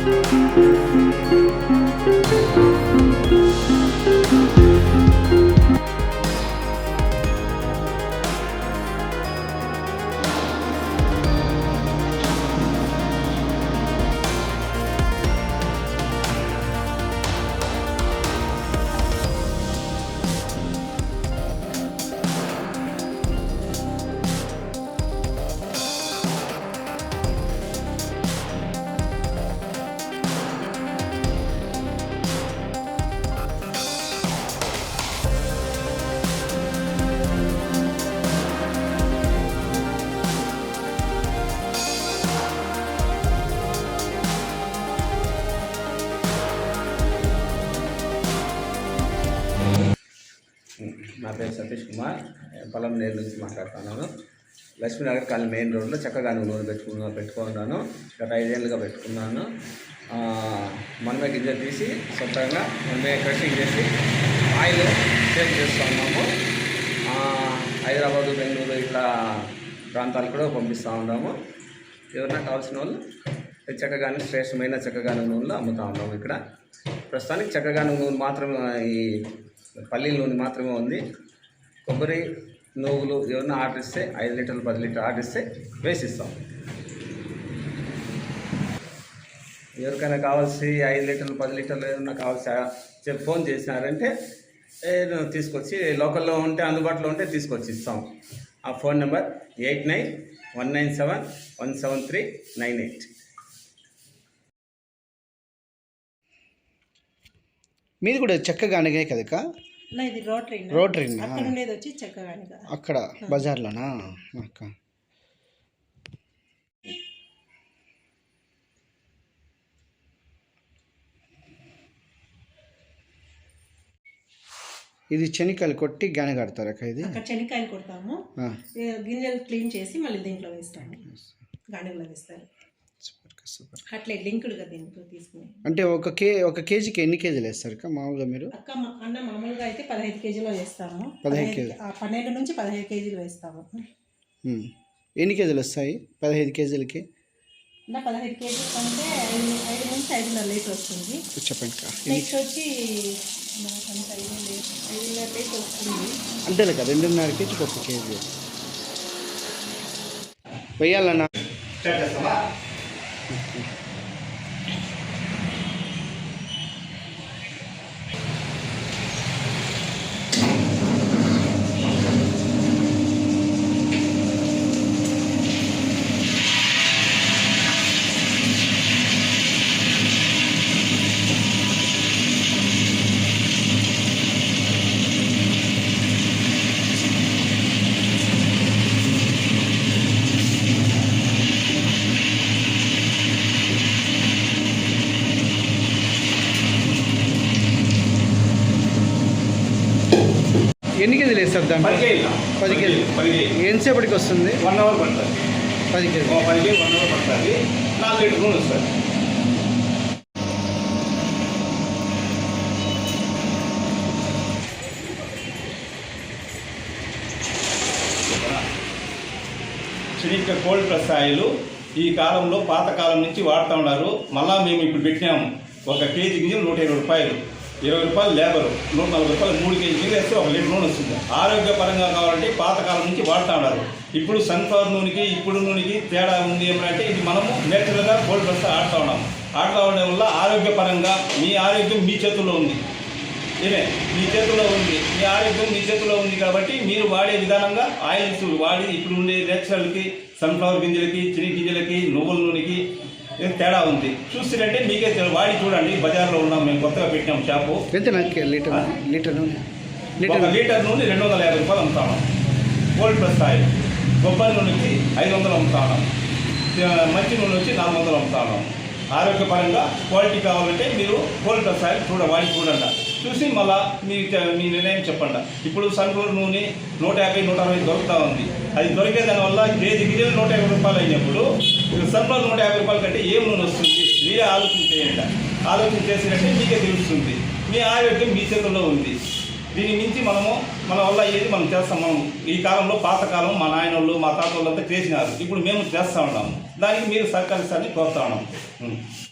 నా పేరు సతీష్ కుమార్, పొలంనేరు నుంచి మాట్లాడుతున్నాను. లక్ష్మీనగర్ కాలనీ మెయిన్ రోడ్లో చక్కగా నూనె పెట్టుకున్నాను. గత 5 ఏళ్ళుగా పెట్టుకున్నాను. మనమే గింజలు తీసి సొంతంగా మనమే క్రషింగ్ చేసి ఆయిల్ సేల్ చేస్తూ ఉన్నాము. హైదరాబాదు, బెంగళూరు ఇట్లా ప్రాంతాలకు కూడా పంపిస్తూ ఉన్నాము. ఎవరైనా కావాల్సిన వాళ్ళు చక్కగానే శ్రేష్టమైన చక్కగాను నూనెలో అమ్ముతూ ఉన్నాము. ఇక్కడ ప్రస్తుతానికి చక్కగాను నూనె మాత్రమే, ఈ పల్లీల నూనె మాత్రమే ఉంది. కొబ్బరి, నువ్వులు ఏమన్నా ఆర్డర్ ఇస్తే 5 లీటర్లు 10 లీటర్లు ఆర్డర్ ఇస్తే వేసిస్తాం. ఎవరికైనా కావాల్సి 5 లీటర్లు 10 లీటర్లు ఏమన్నా కావాల్సి ఫోన్ చేసినారంటే తీసుకొచ్చి, లోకల్లో ఉంటే అందుబాటులో ఉంటే తీసుకొచ్చి ఇస్తాం. ఆ ఫోన్ నెంబర్ 8919717398. మీది కూడా చెక్కగానిగే కదా? ఇది రోటరీ వచ్చి చెక్కగానిగ అక్కడ బజార్లోనా అక్క? ఇది శనక్కాయలు కొట్టి గాని కడతారు అక్క? ఇది శనక్కాయలు కొడతాము, గింజలు క్లీన్ చేసి మళ్ళీ దీంట్లో వేస్తాము, గానిలో వేస్తారు. సూపర్. అట్లే లింకుడుగా దీంట్లో తీసుకుని. అంటే ఒక కేజీకి ఎన్ని కేజీలు వేస్తారు మామూలుగా మీరు? అన్న మామూలుగా అయితే 15 కేజీలు వేస్తాము. 12 నుంచి 15 కేజీలు వేస్తాము. ఎన్ని కేజీలు వస్తాయి 15 కేజీలకి? 15 కేజీలు అంటే 5 నుంచి 5.5 లీటర్ వస్తుంది. చెప్పండి. నెక్స్ట్ వచ్చి 5.5 లీటర్ వస్తుంది. అంతేలే కదా, 2.5 కేజీకి 1 కేజీ వెయ్యాలన్నా. ఎన్ని కేజీలు వేస్తారు దాంట్లో? 10 కేజీలు. ఎంతసేపటికి వస్తుంది? 1 అవర్ పడుతుంది. 10 కేజీ 1 అవర్ పడుతుంది. 4 లీటర్ నూనె వస్తుంది. శనక్కాయ కోల్డ్ ప్రెస్ ఆయిల్ ఈ కాలంలో పాతకాలం నుంచి వాడుతూ ఉన్నారు. మళ్ళా మేము ఇప్పుడు పెట్టినాము. 1 కేజీ గింజలు 120 రూపాయలు, 20 రూపాయలు లేబరు, 140 రూపాయలు 3 కేజీ గింజలు వేస్తే 1 లీటర్ నూనె వస్తుంది. ఆరోగ్యపరంగా కావాలంటే పాతకాలం నుంచి వాడుతూ ఉన్నారు. ఇప్పుడు సన్ఫ్లవర్ నూనెకి ఇప్పుడు నూనెకి తేడా ఉంది ఏమంటే, ఇది మనము నేచురల్గా కోల్డ్ ప్రెస్ ఆడుతూ ఉండడం వల్ల ఆరోగ్యపరంగా మీ ఆరోగ్యం మీ చేతుల్లో ఉంది. ఇదే మీ చేతుల్లో ఉంది, మీ ఆరోగ్యం మీ చేతుల్లో ఉంది. కాబట్టి మీరు వాడే విధానంగా ఆయిల్స్ వాడి ఇప్పుడు ఉండే నేచురల్కి, సన్ఫ్లవర్ గింజలకి, చిని గింజలకి, నువ్వుల నూనెకి తేడా ఉంది. చూస్తుంటే మీకే వాడి చూడండి. బజార్లో ఉన్నాం, మేము కొత్తగా పెట్టినాం షాపు. లీటర్ నూనె 1 లీటర్ నూనె 250 రూపాయలు అమ్ముతాను. కోల్డ్ ప్రెస్ ఆయిల్ కొబ్బరి నూనెకి 500 అమ్ముతాను. మంచి నూనె వచ్చి 400 అమ్ముతాను. ఆరోగ్యపరంగా క్వాలిటీ కావాలంటే మీరు కోల్డ్ ప్రెస్ ఆయిల్ వాడి చూడండి. చూసి మళ్ళీ మీ నిర్ణయం చెప్పండి. ఇప్పుడు సన్ఫ్లవర్ నూనె 150, 160 దొరుకుతూ ఉంది. అది దొరికే దానివల్ల కేజీ గిజలు 150 రూపాయలు అయినప్పుడు సన్ఫ్లవర్ 150 రూపాయల కంటే ఏం నూనె వస్తుంది? మీరే ఆలోచన చేయండి. ఆలోచన చేసినట్టే మీకే తెలుస్తుంది. మీ ఆరోగ్యం మీ చేతుల్లో ఉంది. దీని మించి మన వల్ల ఏది మనం చేస్తాం. మనం ఈ కాలంలో పాతకాలం మా నాయనోళ్ళు మా తాత వాళ్ళంతా చేసినారు. ఇప్పుడు మేము చేస్తూ ఉన్నాము. దానికి మీరు సహకరిస్తారని కోరుతా ఉన్నాము.